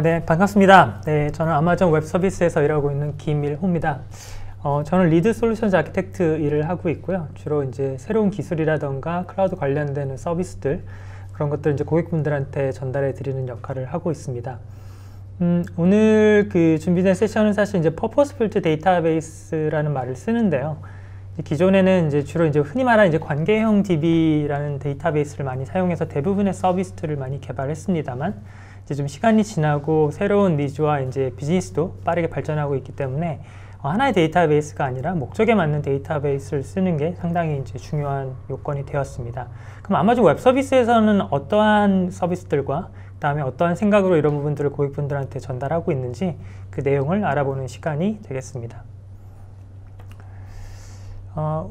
네, 반갑습니다. 네, 저는 아마존 웹 서비스에서 일하고 있는 김일호입니다. 저는 리드 솔루션즈 아키텍트 일을 하고 있고요. 주로 이제 새로운 기술이라던가 클라우드 관련되는 서비스들, 그런 것들 이제 고객분들한테 전달해 드리는 역할을 하고 있습니다. 오늘 그 준비된 세션은 사실 이제 Purpose Built Database라는 말을 쓰는데요. 기존에는 이제 주로 이제 흔히 말하는 이제 관계형 DB라는 데이터베이스를 많이 사용해서 대부분의 서비스들을 많이 개발했습니다만, 이제 좀 시간이 지나고 새로운 니즈와 이제 비즈니스도 빠르게 발전하고 있기 때문에 하나의 데이터베이스가 아니라 목적에 맞는 데이터베이스를 쓰는 게 상당히 이제 중요한 요건이 되었습니다. 그럼 아마존 웹 서비스에서는 어떠한 서비스들과 그다음에 어떠한 생각으로 이런 부분들을 고객분들한테 전달하고 있는지 그 내용을 알아보는 시간이 되겠습니다.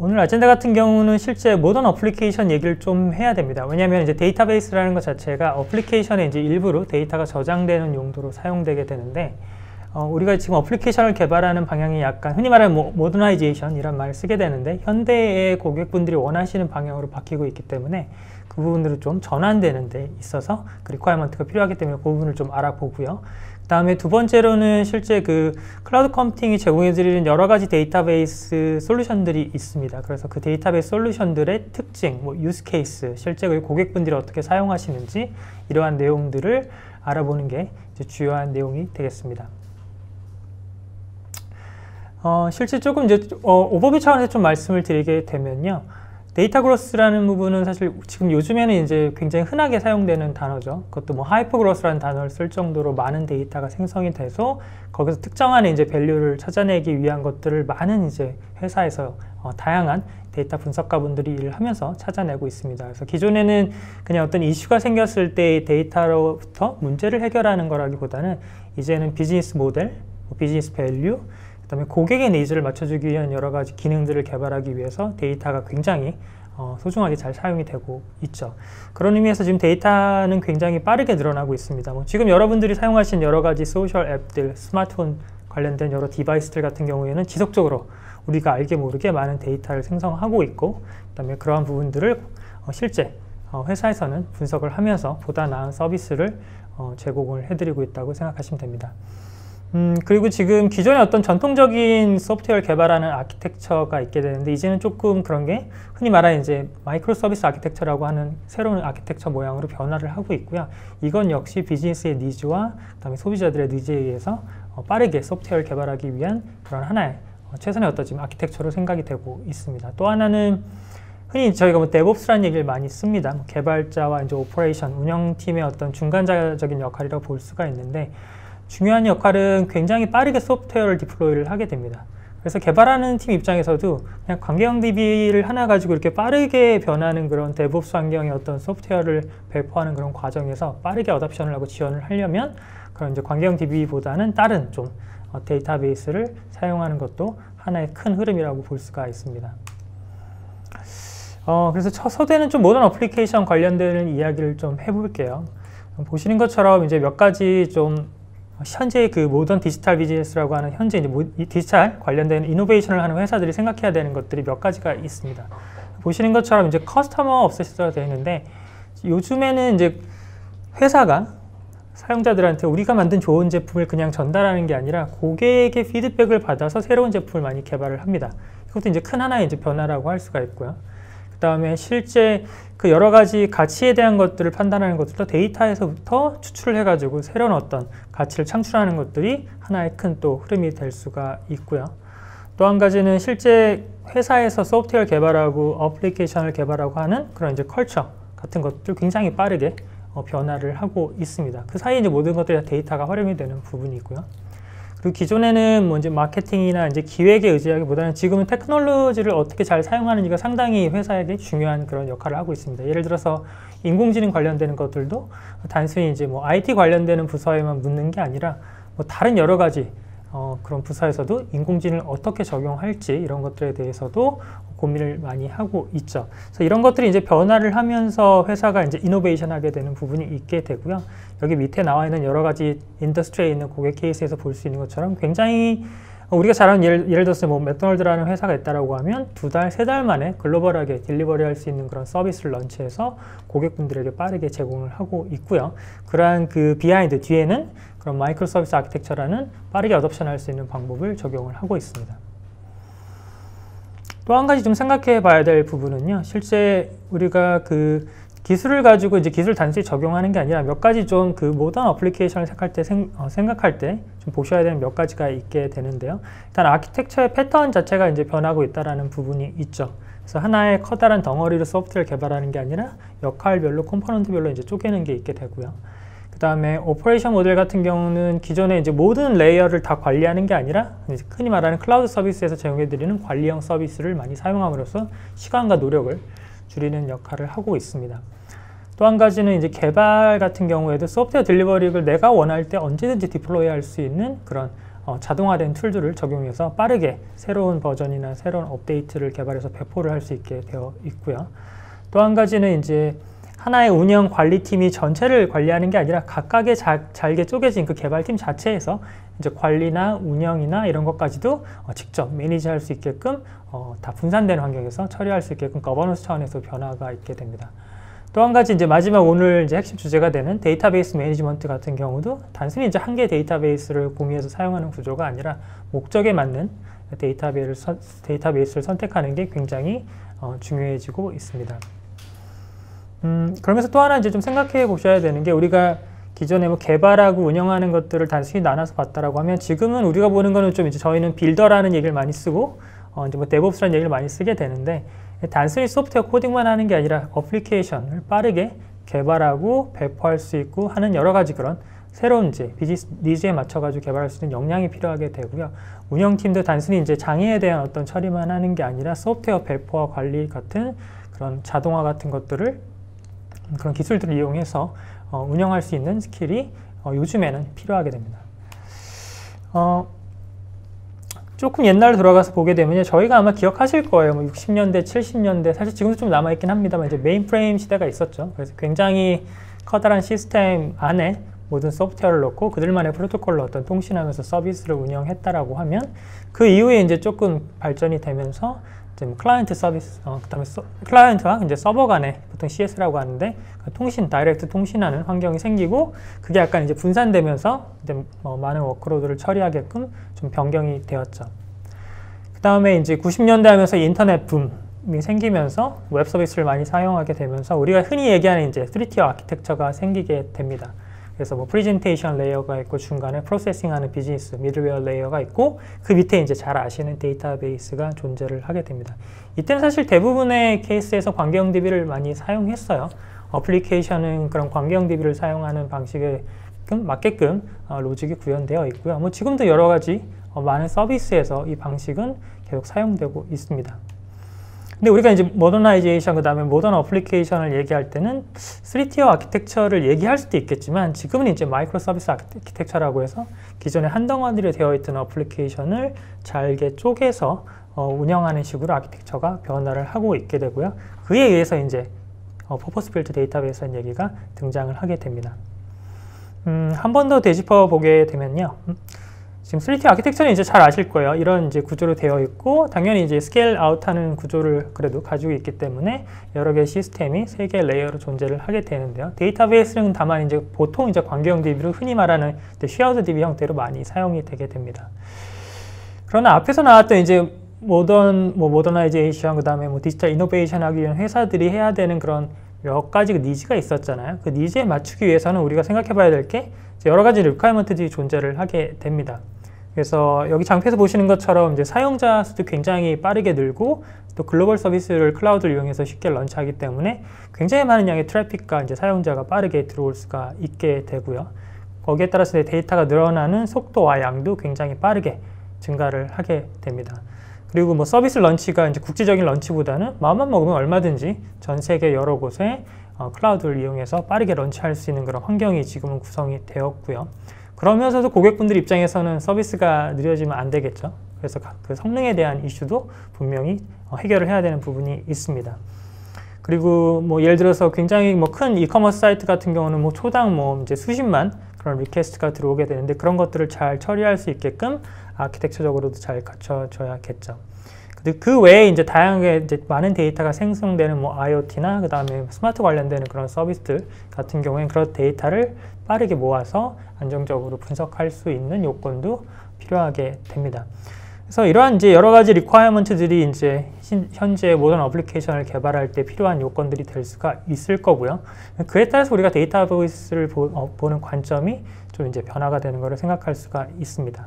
오늘 아젠다 같은 경우는 실제 모던 어플리케이션 얘기를 좀 해야 됩니다. 왜냐하면 이제 데이터베이스라는 것 자체가 어플리케이션의 이제 일부로 데이터가 저장되는 용도로 사용되게 되는데, 우리가 지금 어플리케이션을 개발하는 방향이 약간 흔히 말하는 모더나이제이션 이란 말을 쓰게 되는데, 현대의 고객분들이 원하시는 방향으로 바뀌고 있기 때문에 그 부분으로 좀 전환되는 데 있어서 그 리퀘어먼트가 필요하기 때문에 그 부분을 좀 알아보고요. 그 다음에 두 번째로는 실제 그 클라우드 컴퓨팅이 제공해드리는 여러 가지 데이터베이스 솔루션들이 있습니다. 그래서 그 데이터베이스 솔루션들의 특징, 유스 케이스, 실제 그 고객분들이 어떻게 사용하시는지 이러한 내용들을 알아보는 게 이제 주요한 내용이 되겠습니다. 실제 조금 이제 오버뷰 차원에서 좀 말씀을 드리게 되면요. 데이터 그로스라는 부분은 사실 지금 요즘에는 이제 굉장히 흔하게 사용되는 단어죠. 그것도 하이퍼 그로스라는 단어를 쓸 정도로 많은 데이터가 생성이 돼서 거기서 특정한 이제 밸류를 찾아내기 위한 것들을 많은 이제 회사에서 다양한 데이터 분석가분들이 일을 하면서 찾아내고 있습니다. 그래서 기존에는 그냥 어떤 이슈가 생겼을 때 데이터로부터 문제를 해결하는 거라기보다는 이제는 비즈니스 모델, 비즈니스 밸류, 그다음에 고객의 니즈를 맞춰주기 위한 여러 가지 기능들을 개발하기 위해서 데이터가 굉장히 소중하게 잘 사용이 되고 있죠. 그런 의미에서 지금 데이터는 굉장히 빠르게 늘어나고 있습니다. 지금 여러분들이 사용하신 여러 가지 소셜 앱들, 스마트폰 관련된 여러 디바이스들 같은 경우에는 지속적으로 우리가 알게 모르게 많은 데이터를 생성하고 있고, 그다음에 그러한 부분들을 실제 회사에서는 분석을 하면서 보다 나은 서비스를 제공을 해드리고 있다고 생각하시면 됩니다. 그리고 지금 기존에 어떤 전통적인 소프트웨어를 개발하는 아키텍처가 있게 되는데, 이제는 조금 그런 게 흔히 말하는 이제 마이크로 서비스 아키텍처라고 하는 새로운 아키텍처 모양으로 변화를 하고 있고요. 이건 역시 비즈니스의 니즈와 그다음에 소비자들의 니즈에 의해서 빠르게 소프트웨어를 개발하기 위한 그런 하나의 최선의 어떤 지금 아키텍처로 생각이 되고 있습니다. 또 하나는 흔히 저희가 데브옵스라는 얘기를 많이 씁니다. 개발자와 이제 오퍼레이션, 운영팀의 어떤 중간자적인 역할이라고 볼 수가 있는데, 중요한 역할은 굉장히 빠르게 소프트웨어를 디플로이를 하게 됩니다. 그래서 개발하는 팀 입장에서도 그냥 관계형 DB를 하나 가지고 이렇게 빠르게 변하는 그런 데브옵스 환경의 어떤 소프트웨어를 배포하는 그런 과정에서 빠르게 어답션을 하고 지원을 하려면 그런 이제 관계형 DB보다는 다른 좀 데이터베이스를 사용하는 것도 하나의 큰 흐름이라고 볼 수가 있습니다. 그래서 서두에는 좀 모던 어플리케이션 관련되는 이야기를 좀 해볼게요. 보시는 것처럼 이제 몇 가지 좀 현재 그 모던 디지털 비즈니스라고 하는 현재 이제 디지털 관련된 이노베이션을 하는 회사들이 생각해야 되는 것들이 몇 가지가 있습니다. 보시는 것처럼 이제 커스터머 obsessed가 되어 있는데, 요즘에는 이제 회사가 사용자들한테 우리가 만든 좋은 제품을 그냥 전달하는 게 아니라 고객의 피드백을 받아서 새로운 제품을 많이 개발을 합니다. 이것도 이제 큰 하나의 이제 변화라고 할 수가 있고요. 그 다음에 실제 그 여러 가지 가치에 대한 것들을 판단하는 것들도 데이터에서부터 추출을 해가지고 새로운 어떤 가치를 창출하는 것들이 하나의 큰 또 흐름이 될 수가 있고요. 또 한 가지는 실제 회사에서 소프트웨어 개발하고 어플리케이션을 개발하고 하는 그런 이제 컬처 같은 것들 굉장히 빠르게 변화를 하고 있습니다. 그 사이에 이제 모든 것들이 다 데이터가 활용이 되는 부분이 있고요. 그리고 기존에는 이제 마케팅이나 이제 기획에 의지하기보다는 지금은 테크놀로지를 어떻게 잘 사용하는지가 상당히 회사에게 중요한 그런 역할을 하고 있습니다. 예를 들어서 인공지능 관련되는 것들도 단순히 이제 IT 관련되는 부서에만 묻는 게 아니라 다른 여러 가지 그런 부서에서도 인공지능을 어떻게 적용할지 이런 것들에 대해서도 고민을 많이 하고 있죠. 그래서 이런 것들이 이제 변화를 하면서 회사가 이제 이노베이션 하게 되는 부분이 있게 되고요. 여기 밑에 나와 있는 여러 가지 인더스트리에 있는 고객 케이스에서 볼 수 있는 것처럼 굉장히 우리가 잘 아는 예를 들어서 뭐 맥도날드라는 회사가 있다라고 하면 2달, 3달 만에 글로벌하게 딜리버리 할 수 있는 그런 서비스를 런치해서 고객분들에게 빠르게 제공을 하고 있고요. 그러한 그 비하인드 뒤에는 그런 마이크로 서비스 아키텍처라는 빠르게 어답션 할 수 있는 방법을 적용을 하고 있습니다. 또 한 가지 좀 생각해 봐야 될 부분은요. 실제 우리가 그 기술을 가지고 이제 기술 단순히 적용하는 게 아니라 몇 가지 좀 그 모던 어플리케이션을 생각할 때 좀 보셔야 되는 몇 가지가 있게 되는데요. 일단 아키텍처의 패턴 자체가 이제 변하고 있다라는 부분이 있죠. 그래서 하나의 커다란 덩어리로 소프트웨어를 개발하는 게 아니라 역할별로 컴포넌트별로 이제 쪼개는 게 있게 되고요. 그 다음에 오퍼레이션 모델 같은 경우는 기존에 이제 모든 레이어를 다 관리하는 게 아니라 이제 흔히 말하는 클라우드 서비스에서 제공해드리는 관리형 서비스를 많이 사용함으로써 시간과 노력을 줄이는 역할을 하고 있습니다. 또 한 가지는 이제 개발 같은 경우에도 소프트웨어 딜리버리를 내가 원할 때 언제든지 디플로이 할 수 있는 그런 자동화된 툴들을 적용해서 빠르게 새로운 버전이나 새로운 업데이트를 개발해서 배포를 할 수 있게 되어 있고요. 또 한 가지는 이제 하나의 운영 관리팀이 전체를 관리하는 게 아니라 각각의 잘게 쪼개진 그 개발팀 자체에서 이제 관리나 운영이나 이런 것까지도 직접 매니지할 수 있게끔 다 분산된 환경에서 처리할 수 있게끔 거버넌스 차원에서 변화가 있게 됩니다. 또 한 가지 이제 마지막 오늘 이제 핵심 주제가 되는 데이터베이스 매니지먼트 같은 경우도 단순히 이제 한 개의 데이터베이스를 공유해서 사용하는 구조가 아니라 목적에 맞는 데이터베이스를 선택하는 게 굉장히 중요해지고 있습니다. 그러면서 또 하나 이제 좀 생각해 보셔야 되는 게 우리가 기존에 뭐 개발하고 운영하는 것들을 단순히 나눠서 봤다라고 하면 지금은 우리가 보는 거는 좀 이제 저희는 빌더라는 얘기를 많이 쓰고 이제 뭐 데브옵스라는 얘기를 많이 쓰게 되는데 단순히 소프트웨어 코딩만 하는 게 아니라 어플리케이션을 빠르게 개발하고 배포할 수 있고 하는 여러 가지 그런 새로운 이제 비즈니스 니즈에 맞춰가지고 개발할 수 있는 역량이 필요하게 되고요. 운영팀도 단순히 이제 장애에 대한 어떤 처리만 하는 게 아니라 소프트웨어 배포와 관리 같은 그런 자동화 같은 것들을 그런 기술들을 이용해서 운영할 수 있는 스킬이 요즘에는 필요하게 됩니다. 조금 옛날로 돌아가서 보게 되면 저희가 아마 기억하실 거예요. 뭐 60년대, 70년대, 사실 지금도 좀 남아있긴 합니다만 이제 메인프레임 시대가 있었죠. 그래서 굉장히 커다란 시스템 안에 모든 소프트웨어를 넣고 그들만의 프로토콜로 어떤 통신하면서 서비스를 운영했다라고 하면 그 이후에 이제 조금 발전이 되면서 이제 뭐 클라이언트 서비스, 그다음에 클라이언트와 이제 서버 간에 보통 CS라고 하는데 그 통신, 다이렉트 통신하는 환경이 생기고 그게 약간 이제 분산되면서 이제 많은 워크로드를 처리하게끔 좀 변경이 되었죠. 그 다음에 이제 90년대 하면서 인터넷 붐이 생기면서 웹 서비스를 많이 사용하게 되면서 우리가 흔히 얘기하는 이제 3티어 아키텍처가 생기게 됩니다. 그래서 뭐 프레젠테이션 레이어가 있고 중간에 프로세싱하는 비즈니스 미들웨어 레이어가 있고 그 밑에 이제 잘 아시는 데이터베이스가 존재를 하게 됩니다. 이때는 사실 대부분의 케이스에서 관계형 DB를 많이 사용했어요. 어플리케이션은 그런 관계형 DB를 사용하는 방식에 맞게끔 로직이 구현되어 있고요. 뭐 지금도 여러 가지 많은 서비스에서 이 방식은 계속 사용되고 있습니다. 근데 우리가 이제 모더나이제이션 그다음에 모던 어플리케이션을 얘기할 때는 3티어 아키텍처를 얘기할 수도 있겠지만 지금은 이제 마이크로 서비스 아키텍처라고 해서 기존에 한 덩어리로 되어 있던 어플리케이션을 잘게 쪼개서 운영하는 식으로 아키텍처가 변화를 하고 있게 되고요. 그에 의해서 이제 퍼포스 빌트 데이터베이스라는 얘기가 등장을 하게 됩니다. 한 번 더 되짚어 보게 되면요. 지금 3티어 아키텍처는 이제 잘 아실 거예요. 이런 이제 구조로 되어 있고 당연히 이제 스케일 아웃하는 구조를 그래도 가지고 있기 때문에 여러 개의 시스템이 3개의 레이어로 존재를 하게 되는데요. 데이터베이스는 다만 이제 보통 이제 관계형 DB로 흔히 말하는 쉐어드 DB 형태로 많이 사용이 되게 됩니다. 그러나 앞에서 나왔던 이제 모더나이제이션 그다음에 뭐 디지털 이노베이션 하기 위한 회사들이 해야 되는 그런 몇 가지 니즈가 있었잖아요. 그 니즈에 맞추기 위해서는 우리가 생각해 봐야 될 게 여러 가지 리퀘어먼트들이 존재를 하게 됩니다. 그래서 여기 장표에서 보시는 것처럼 이제 사용자 수도 굉장히 빠르게 늘고 또 글로벌 서비스를 클라우드를 이용해서 쉽게 런치하기 때문에 굉장히 많은 양의 트래픽과 이제 사용자가 빠르게 들어올 수가 있게 되고요. 거기에 따라서 데이터가 늘어나는 속도와 양도 굉장히 빠르게 증가를 하게 됩니다. 그리고 뭐 서비스 런치가 이제 국제적인 런치보다는 마음만 먹으면 얼마든지 전 세계 여러 곳에 클라우드를 이용해서 빠르게 런치할 수 있는 그런 환경이 지금은 구성이 되었고요. 그러면서도 고객분들 입장에서는 서비스가 느려지면 안 되겠죠. 그래서 그 성능에 대한 이슈도 분명히 해결을 해야 되는 부분이 있습니다. 그리고 뭐 예를 들어서 굉장히 뭐 큰 이커머스 사이트 같은 경우는 뭐 초당 뭐 이제 수십만 그런 리퀘스트가 들어오게 되는데 그런 것들을 잘 처리할 수 있게끔 아키텍처적으로도 잘 갖춰져야겠죠. 그 외에 이제 다양하게 이제 많은 데이터가 생성되는 뭐 IoT나 그 다음에 스마트 관련되는 그런 서비스들 같은 경우에는 그런 데이터를 빠르게 모아서 안정적으로 분석할 수 있는 요건도 필요하게 됩니다. 그래서 이러한 이제 여러 가지 리퀘어먼트들이 이제 현재 모던 어플리케이션을 개발할 때 필요한 요건들이 될 수가 있을 거고요. 그에 따라서 우리가 데이터베이스를 보는 관점이 좀 이제 변화가 되는 것을 생각할 수가 있습니다.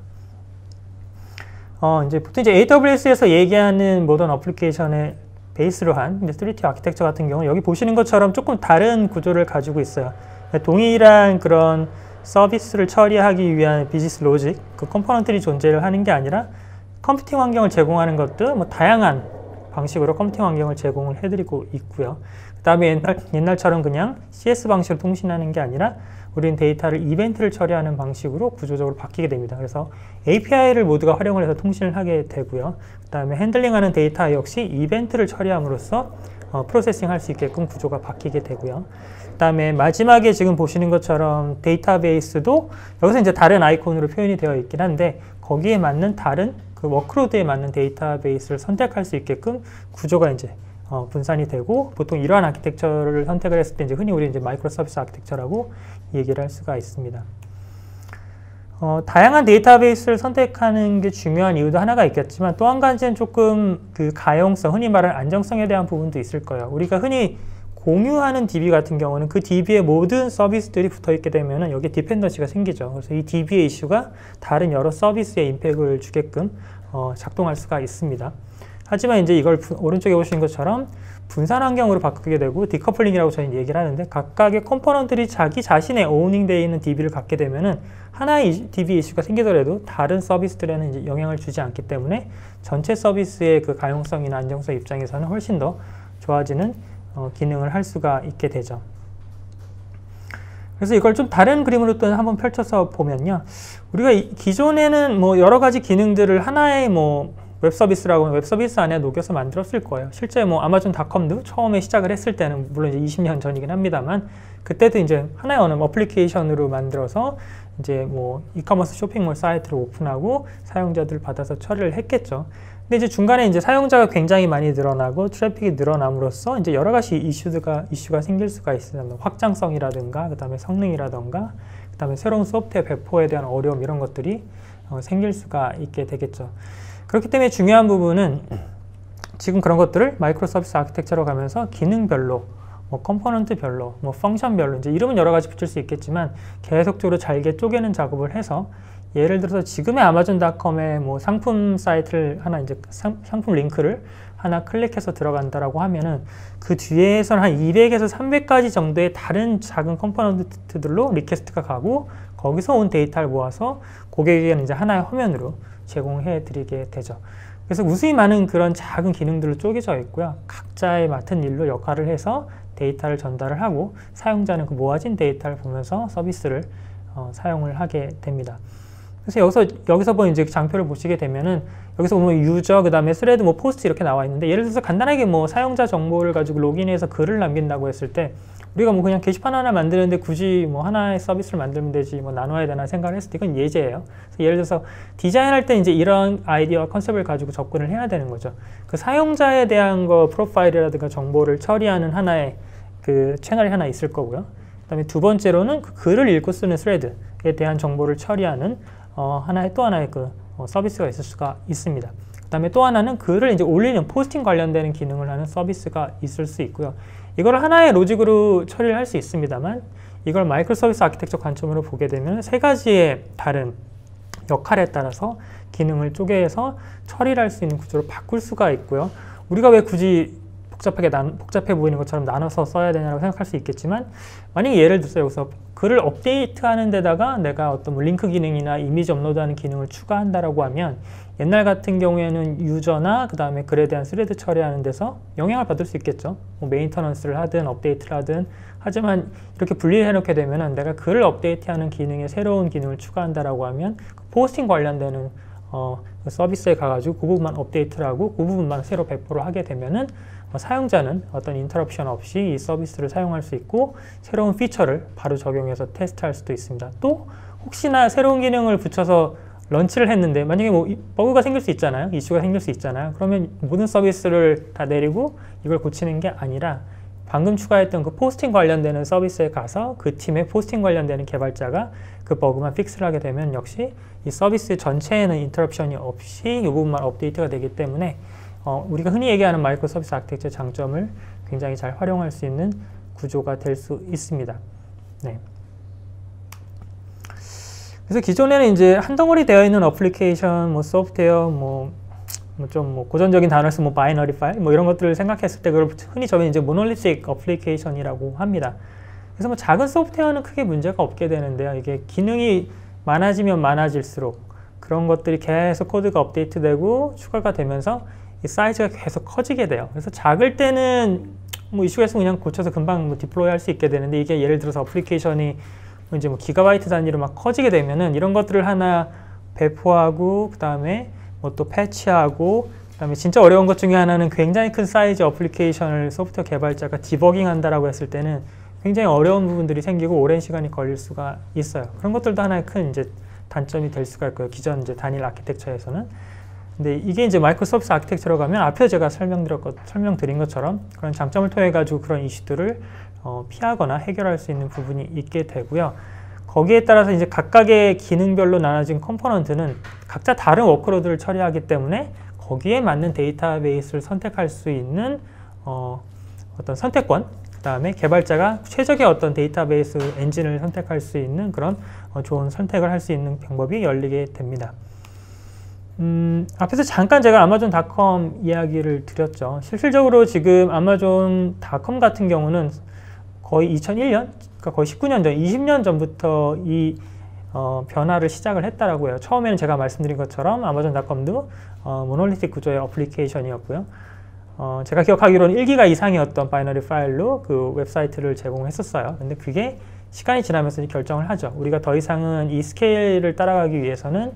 이제 보통 이제 AWS에서 얘기하는 모던 어플리케이션의 베이스로 한 이제 3T 아키텍처 같은 경우는 여기 보시는 것처럼 조금 다른 구조를 가지고 있어요. 동일한 그런 서비스를 처리하기 위한 비즈니스 로직, 그 컴포넌트들이 존재를 하는 게 아니라 컴퓨팅 환경을 제공하는 것도 뭐 다양한 방식으로 컴퓨팅 환경을 제공을 해드리고 있고요. 그 다음에 옛날처럼 그냥 CS 방식으로 통신하는 게 아니라 우리는 데이터를 이벤트를 처리하는 방식으로 구조적으로 바뀌게 됩니다. 그래서 API를 모두가 활용을 해서 통신을 하게 되고요. 그 다음에 핸들링하는 데이터 역시 이벤트를 처리함으로써 프로세싱 할 수 있게끔 구조가 바뀌게 되고요. 그 다음에 마지막에 지금 보시는 것처럼 데이터베이스도 여기서 이제 다른 아이콘으로 표현이 되어 있긴 한데 거기에 맞는 다른 그 워크로드에 맞는 데이터베이스를 선택할 수 있게끔 구조가 이제 분산이 되고 보통 이러한 아키텍처를 선택을 했을 때 이제 흔히 우리 이제 마이크로 서비스 아키텍처라고 얘기를 할 수가 있습니다. 다양한 데이터베이스를 선택하는 게 중요한 이유도 하나가 있겠지만 또 한 가지는 조금 그 가용성, 흔히 말하는 안정성에 대한 부분도 있을 거예요. 우리가 흔히 공유하는 DB 같은 경우는 그 DB의 모든 서비스들이 붙어 있게 되면 여기에 디펜던시가 생기죠. 그래서 이 DB의 이슈가 다른 여러 서비스에 임팩트를 주게끔 작동할 수가 있습니다. 하지만 이제 이걸 오른쪽에 보시는 것처럼 분산 환경으로 바꾸게 되고 디커플링이라고 저희는 얘기를 하는데 각각의 컴포넌트들이 자기 자신의 오닝되어 있는 DB를 갖게 되면은 하나의 DB 이슈가 생기더라도 다른 서비스들에는 이제 영향을 주지 않기 때문에 전체 서비스의 그 가용성이나 안정성 입장에서는 훨씬 더 좋아지는 기능을 할 수가 있게 되죠. 그래서 이걸 좀 다른 그림으로 또 한번 펼쳐서 보면요. 우리가 기존에는 뭐 여러 가지 기능들을 하나의 뭐 웹서비스라고 하면 웹서비스 안에 녹여서 만들었을 거예요. 실제 뭐 아마존닷컴도 처음에 시작을 했을 때는 물론 이제 20년 전이긴 합니다만 그때도 이제 하나의 어느 어플리케이션으로 만들어서 이제 뭐 이커머스 쇼핑몰 사이트를 오픈하고 사용자들을 받아서 처리를 했겠죠. 근데 이제 중간에 이제 사용자가 굉장히 많이 늘어나고 트래픽이 늘어남으로써 이제 여러 가지 이슈가 생길 수가 있어요. 뭐 확장성이라든가, 그 다음에 성능이라든가, 그 다음에 새로운 소프트웨어 배포에 대한 어려움 이런 것들이 생길 수가 있게 되겠죠. 그렇기 때문에 중요한 부분은 지금 그런 것들을 마이크로 서비스 아키텍처로 가면서 기능별로, 뭐 컴포넌트별로, 뭐 펑션별로 이제 이름은 여러 가지 붙일 수 있겠지만 계속적으로 잘게 쪼개는 작업을 해서 예를 들어서 지금의 아마존닷컴의 뭐 상품 사이트를 하나 이제 상품 링크를 하나 클릭해서 들어간다라고 하면은 그 뒤에서는 한 200에서 300가지 정도의 다른 작은 컴포넌트들로 리퀘스트가 가고 거기서 온 데이터를 모아서 고객에게는 이제 하나의 화면으로 제공해 드리게 되죠. 그래서 무수히 많은 그런 작은 기능들로 쪼개져 있고요. 각자의 맡은 일로 역할을 해서 데이터를 전달을 하고 사용자는 그 모아진 데이터를 보면서 서비스를 사용을 하게 됩니다. 그래서 여기서 보면 이제 장표를 보시게 되면은 여기서 보면 유저, 그 다음에 스레드, 뭐 포스트 이렇게 나와 있는데 예를 들어서 간단하게 뭐 사용자 정보를 가지고 로그인해서 글을 남긴다고 했을 때 우리가 뭐 그냥 게시판 하나 만드는데 굳이 뭐 하나의 서비스를 만들면 되지 뭐 나눠야 되나 생각을 했을 때 이건 예제예요. 그래서 예를 들어서 디자인할 때 이제 이런 아이디어와 컨셉을 가지고 접근을 해야 되는 거죠. 그 사용자에 대한 거 프로파일이라든가 정보를 처리하는 하나의 그 채널이 하나 있을 거고요. 그 다음에 두 번째로는 그 글을 읽고 쓰는 스레드에 대한 정보를 처리하는 또 하나의 그 서비스가 있을 수가 있습니다. 그 다음에 또 하나는 글을 이제 올리는 포스팅 관련되는 기능을 하는 서비스가 있을 수 있고요. 이걸 하나의 로직으로 처리를 할 수 있습니다만 이걸 마이크로 서비스 아키텍처 관점으로 보게 되면 세 가지의 다른 역할에 따라서 기능을 쪼개서 처리를 할 수 있는 구조로 바꿀 수가 있고요. 우리가 왜 굳이 복잡해 보이는 것처럼 나눠서 써야 되냐고 생각할 수 있겠지만 만약에 예를 들어서 여기서 글을 업데이트하는 데다가 내가 어떤 뭐 링크 기능이나 이미지 업로드하는 기능을 추가한다라고 하면 옛날 같은 경우에는 유저나 그 다음에 글에 대한 스레드 처리하는 데서 영향을 받을 수 있겠죠. 뭐 메인터넌스를 하든 업데이트를 하든 하지만 이렇게 분리해 놓게 되면은 내가 글을 업데이트하는 기능에 새로운 기능을 추가한다라고 하면 그 포스팅 관련되는 그 서비스에 가가지고 그 부분만 업데이트를 하고 그 부분만 새로 배포를 하게 되면은 사용자는 어떤 인터럽션 없이 이 서비스를 사용할 수 있고 새로운 피처를 바로 적용해서 테스트할 수도 있습니다. 또 혹시나 새로운 기능을 붙여서 런치를 했는데 만약에 뭐 버그가 생길 수 있잖아요. 이슈가 생길 수 있잖아요. 그러면 모든 서비스를 다 내리고 이걸 고치는 게 아니라 방금 추가했던 그 포스팅 관련되는 서비스에 가서 그 팀의 포스팅 관련되는 개발자가 그 버그만 픽스를 하게 되면 역시 이 서비스 전체에는 인터럽션이 없이 이 부분만 업데이트가 되기 때문에 우리가 흔히 얘기하는 마이크로 서비스 아키텍처의 장점을 굉장히 잘 활용할 수 있는 구조가 될 수 있습니다. 네. 그래서 기존에는 이제 한 덩어리 되어 있는 어플리케이션, 뭐 소프트웨어, 좀 고전적인 단어를 쓰면 바이너리 파일, 이런 것들을 생각했을 때 그걸 흔히 저는 이제 모놀리틱 어플리케이션이라고 합니다. 그래서 뭐 작은 소프트웨어는 크게 문제가 없게 되는데요. 이게 기능이 많아지면 많아질수록 그런 것들이 계속 코드가 업데이트되고 추가가 되면서 이 사이즈가 계속 커지게 돼요. 그래서 작을 때는 뭐 이슈가 있으면 그냥 고쳐서 금방 디플로이 할 수 있게 되는데 이게 예를 들어서 어플리케이션이 이제 뭐 기가바이트 단위로 막 커지게 되면은 이런 것들을 하나 배포하고 그 다음에 뭐 또 패치하고 그 다음에 진짜 어려운 것 중에 하나는 굉장히 큰 사이즈 어플리케이션을 소프트웨어 개발자가 디버깅 한다라고 했을 때는 굉장히 어려운 부분들이 생기고 오랜 시간이 걸릴 수가 있어요. 그런 것들도 하나의 큰 이제 단점이 될 수가 있고요. 기존 이제 단일 아키텍처에서는. 근데 이게 이제 마이크로 서비스 아키텍처로 가면 앞에 제가 설명드린 것처럼 그런 장점을 통해 가지고 그런 이슈들을 피하거나 해결할 수 있는 부분이 있게 되고요. 거기에 따라서 이제 각각의 기능별로 나눠진 컴포넌트는 각자 다른 워크로드를 처리하기 때문에 거기에 맞는 데이터베이스를 선택할 수 있는 어떤 선택권, 그 다음에 개발자가 최적의 어떤 데이터베이스 엔진을 선택할 수 있는 그런 좋은 선택을 할 수 있는 방법이 열리게 됩니다. 앞에서 잠깐 제가 아마존닷컴 이야기를 드렸죠. 실질적으로 지금 아마존닷컴 같은 경우는 거의 2001년, 그러니까 거의 19년 전, 20년 전부터 이 변화를 시작을 했다라고 해요. 처음에는 제가 말씀드린 것처럼 아마존닷컴도 모놀리틱 구조의 어플리케이션이었고요. 제가 기억하기로는 1기가 이상이었던 바이너리 파일로 그 웹사이트를 제공했었어요. 근데 그게 시간이 지나면서 결정을 하죠. 우리가 더 이상은 이 스케일을 따라가기 위해서는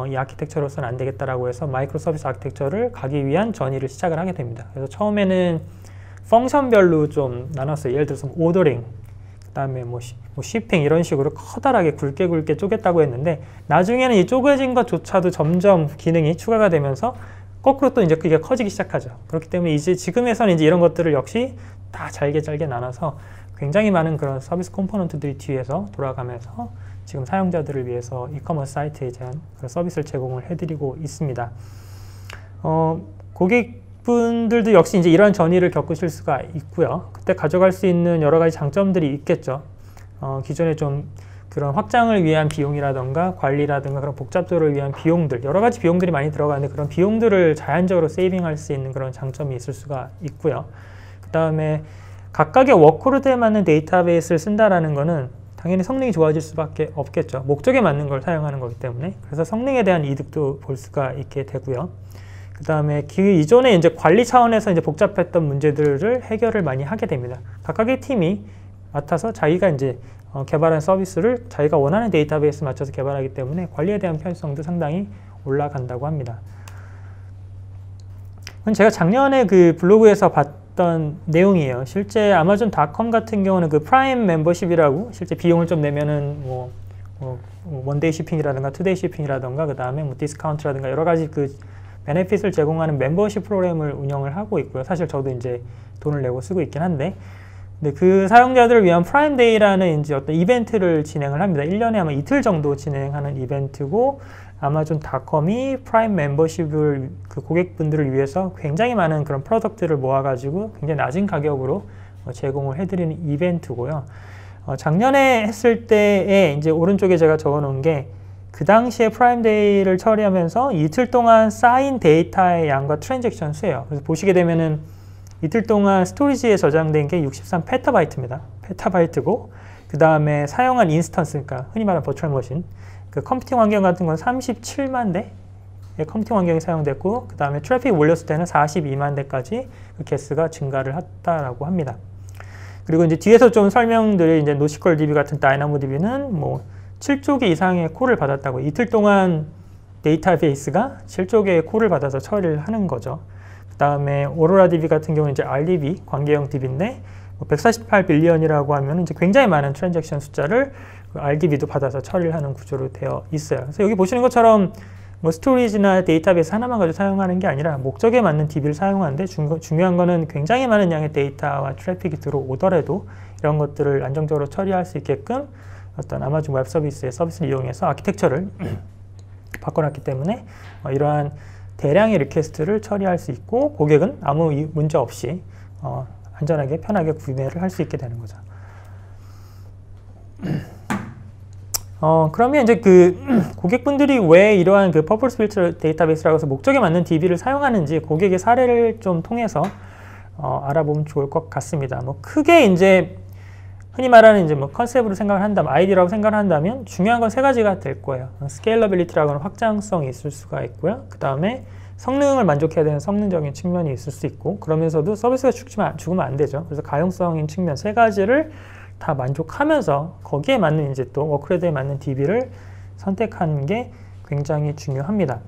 이 아키텍처로서는 안 되겠다라고 해서 마이크로 서비스 아키텍처를 가기 위한 전의를 시작을 하게 됩니다. 그래서 처음에는 펑션별로 좀 나눴어요. 예를 들어서 오더링, 그 다음에 뭐 shipping 이런 식으로 커다랗게 굵게 쪼갰다고 했는데 나중에는 이 쪼개진 것조차도 점점 기능이 추가가 되면서 거꾸로 또 이제 그게 커지기 시작하죠. 그렇기 때문에 이제 지금에서는 이제 이런 것들을 역시 다 잘게 나눠서 굉장히 많은 그런 서비스 컴포넌트들이 뒤에서 돌아가면서 지금 사용자들을 위해서 이커머스 사이트에 대한 그런 서비스를 제공을 해드리고 있습니다. 고객분들도 역시 이제 이런 전의를 겪으실 수가 있고요. 그때 가져갈 수 있는 여러 가지 장점들이 있겠죠. 기존에 좀 그런 확장을 위한 비용이라던가 관리라든가 그런 복잡도를 위한 비용들, 여러 가지 비용들이 많이 들어가는데 그런 비용들을 자연적으로 세이빙할 수 있는 그런 장점이 있을 수가 있고요. 그 다음에 각각의 워크로드에 맞는 데이터베이스를 쓴다라는 거는 당연히 성능이 좋아질 수밖에 없겠죠. 목적에 맞는 걸 사용하는 거기 때문에. 그래서 성능에 대한 이득도 볼 수가 있게 되고요. 그 다음에 그 이전에 이제 관리 차원에서 이제 복잡했던 문제들을 해결을 많이 하게 됩니다. 각각의 팀이 맡아서 자기가 이제 개발한 서비스를 자기가 원하는 데이터베이스에 맞춰서 개발하기 때문에 관리에 대한 편의성도 상당히 올라간다고 합니다. 그건 제가 작년에 그 블로그에서 봤던 내용이에요. 실제 아마존닷컴 같은 경우는 그 프라임 멤버십이라고 실제 비용을 좀 내면은 원데이 쇼핑이라든가 투데이 쇼핑이라든가 그 다음에 뭐 디스카운트라든가 여러 가지 그 베네핏을 제공하는 멤버십 프로그램을 운영을 하고 있고요. 사실 저도 이제 돈을 내고 쓰고 있긴 한데, 근데 그 사용자들을 위한 프라임데이라는 이제 어떤 이벤트를 진행을 합니다. 1년에 아마 이틀 정도 진행하는 이벤트고, 아마존닷컴이 프라임 멤버십을 그 고객분들을 위해서 굉장히 많은 그런 프로덕트를 모아가지고 굉장히 낮은 가격으로 제공을 해드리는 이벤트고요. 작년에 했을 때에 이제 오른쪽에 제가 적어놓은 게 그 당시에 프라임데이를 처리하면서 이틀 동안 쌓인 데이터의 양과 트랜잭션 수예요. 그래서 보시게 되면은 이틀 동안 스토리지에 저장된 게 63 페타바이트입니다. 페타바이트고, 그 다음에 사용한 인스턴스, 그러니까 흔히 말하는 버추얼 머신, 그 컴퓨팅 환경 같은 건 37만 대의 컴퓨팅 환경이 사용됐고, 그 다음에 트래픽 올렸을 때는 42만 대까지 그 개수가 증가를 했다라고 합니다. 그리고 이제 뒤에서 좀 설명드릴 이제 노시컬 DB 같은 다이나모 DB는 뭐 7조 개 이상의 콜을 받았다고, 이틀 동안 데이터베이스가 7조 개의 콜을 받아서 처리를 하는 거죠. 그 다음에 오로라 DB 같은 경우는 이제 RDB, 관계형 DB인데 148 빌리언이라고 하면 이제 굉장히 많은 트랜잭션 숫자를 그 RDB도 받아서 처리를 하는 구조로 되어 있어요. 그래서 여기 보시는 것처럼 뭐 스토리지나 데이터베이스 하나만 가지고 사용하는 게 아니라 목적에 맞는 DB를 사용하는데 중요한 거는 굉장히 많은 양의 데이터와 트래픽이 들어오더라도 이런 것들을 안정적으로 처리할 수 있게끔 어떤 아마존 웹 서비스의 서비스를 이용해서 아키텍처를 바꿔놨기 때문에 이러한 대량의 리퀘스트를 처리할 수 있고 고객은 아무 문제 없이 안전하게 편하게 구매를 할 수 있게 되는 거죠. 그러면 이제 그 고객분들이 왜 이러한 그 퍼포스 빌트 데이터베이스라고 해서 목적에 맞는 DB를 사용하는지 고객의 사례를 좀 통해서 알아보면 좋을 것 같습니다. 뭐 크게 이제 흔히 말하는 이제 뭐 컨셉으로 생각을 한다면, 아이디라고 생각을 한다면 중요한 건 세 가지가 될 거예요. 스케일러빌리티라고 하는 확장성이 있을 수가 있고요. 그 다음에 성능을 만족해야 되는 성능적인 측면이 있을 수 있고, 그러면서도 서비스가 죽으면 안 되죠. 그래서 가용성인 측면 세 가지를 다 만족하면서 거기에 맞는 이제 또 워크로드에 맞는 DB를 선택하는 게 굉장히 중요합니다.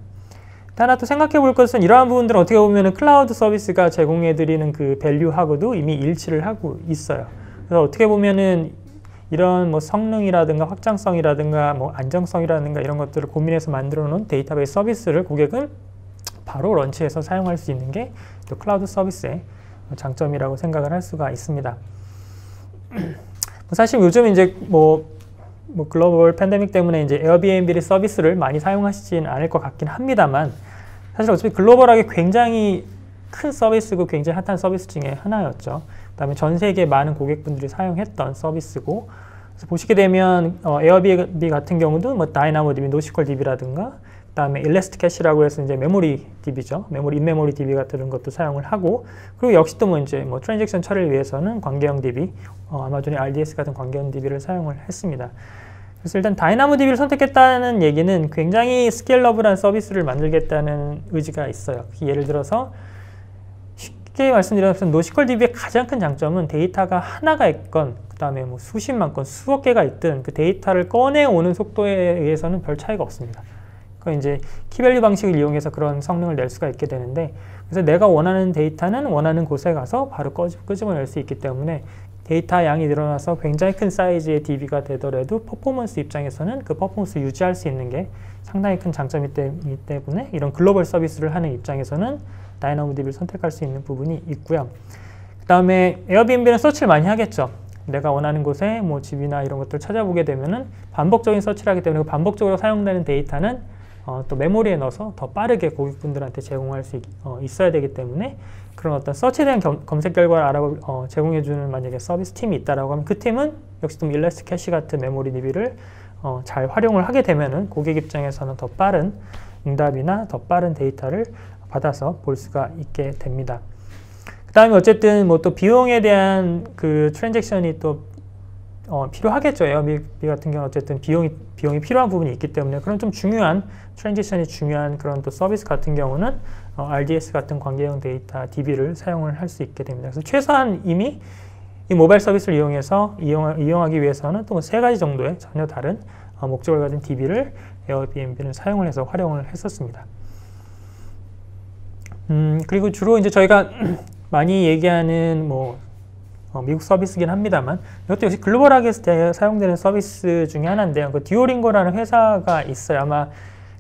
하나 또 생각해 볼 것은 이러한 부분들은 어떻게 보면 클라우드 서비스가 제공해 드리는 그 밸류하고도 이미 일치를 하고 있어요. 그래서 어떻게 보면은 이런 뭐 성능이라든가 확장성이라든가 뭐 안정성이라든가 이런 것들을 고민해서 만들어 놓은 데이터베이스 서비스를 고객은 바로 런치해서 사용할 수 있는 게 또 클라우드 서비스의 장점이라고 생각을 할 수가 있습니다. 사실 요즘 이제 뭐 글로벌 팬데믹 때문에 이제 에어비앤비 서비스를 많이 사용하시진 않을 것 같긴 합니다만, 사실 어차피 글로벌하게 굉장히 큰 서비스고 굉장히 핫한 서비스 중에 하나였죠. 그 다음에 전 세계 많은 고객분들이 사용했던 서비스고, 그래서 보시게 되면 에어비앤비 같은 경우도 뭐 다이나모DB, 노시퀄DB라든가 그 다음에 일래스틱캐시라고 해서 이제 메모리 DB죠. 인메모리 DB 같은 것도 사용을 하고, 그리고 역시 또 뭐 이제 뭐 트랜잭션 처리를 위해서는 관계형 DB, 아마존의 RDS 같은 관계형 DB를 사용을 했습니다. 그래서 일단 다이나모DB를 선택했다는 얘기는 굉장히 스케일러블한 서비스를 만들겠다는 의지가 있어요. 예를 들어서 쉽게 말씀드리면 노시퀄DB의 가장 큰 장점은 데이터가 하나가 있건 그 다음에 뭐 수십만 건, 수억 개가 있든 그 데이터를 꺼내오는 속도에 의해서는 별 차이가 없습니다. 이제 키밸류 방식을 이용해서 그런 성능을 낼 수가 있게 되는데, 그래서 내가 원하는 데이터는 원하는 곳에 가서 바로 끄집어낼 수 있기 때문에 데이터 양이 늘어나서 굉장히 큰 사이즈의 DB가 되더라도 퍼포먼스 입장에서는 그 퍼포먼스 유지할 수 있는 게 상당히 큰 장점이기 때문에 이런 글로벌 서비스를 하는 입장에서는 다이나모DB를 선택할 수 있는 부분이 있고요. 그 다음에 에어비앤비는 서치를 많이 하겠죠. 내가 원하는 곳에 뭐 집이나 이런 것들을 찾아보게 되면은 반복적인 서치를 하기 때문에 반복적으로 사용되는 데이터는 또 메모리에 넣어서 더 빠르게 고객분들한테 제공할 수 있어야 되기 때문에 그런 어떤 서치에 대한 검색 결과를 제공해주는 만약에 서비스 팀이 있다라고 하면 그 팀은 역시 또 일러스트캐시 같은 메모리 DB를 잘 활용을 하게 되면은 고객 입장에서는 더 빠른 응답이나 더 빠른 데이터를 받아서 볼 수가 있게 됩니다. 그 다음에 어쨌든 뭐 또 비용에 대한 그 트랜잭션이 또 필요하겠죠. 에어비앤비 같은 경우는 어쨌든 비용이 필요한 부분이 있기 때문에 그런 좀 중요한 트랜지션이 중요한 그런 또 서비스 같은 경우는 RDS 같은 관계형 데이터 DB를 사용을 할 수 있게 됩니다. 그래서 최소한 이미 이 모바일 서비스를 이용해서 이용하기 위해서는 또 세 가지 정도의 전혀 다른 목적을 가진 DB를 에어비앤비는 사용을 해서 활용을 했었습니다. 그리고 주로 이제 저희가 많이 얘기하는 뭐 미국 서비스긴 합니다만 이것도 역시 글로벌하게 사용되는 서비스 중에 하나인데요. 그 듀오링고라는 회사가 있어요. 아마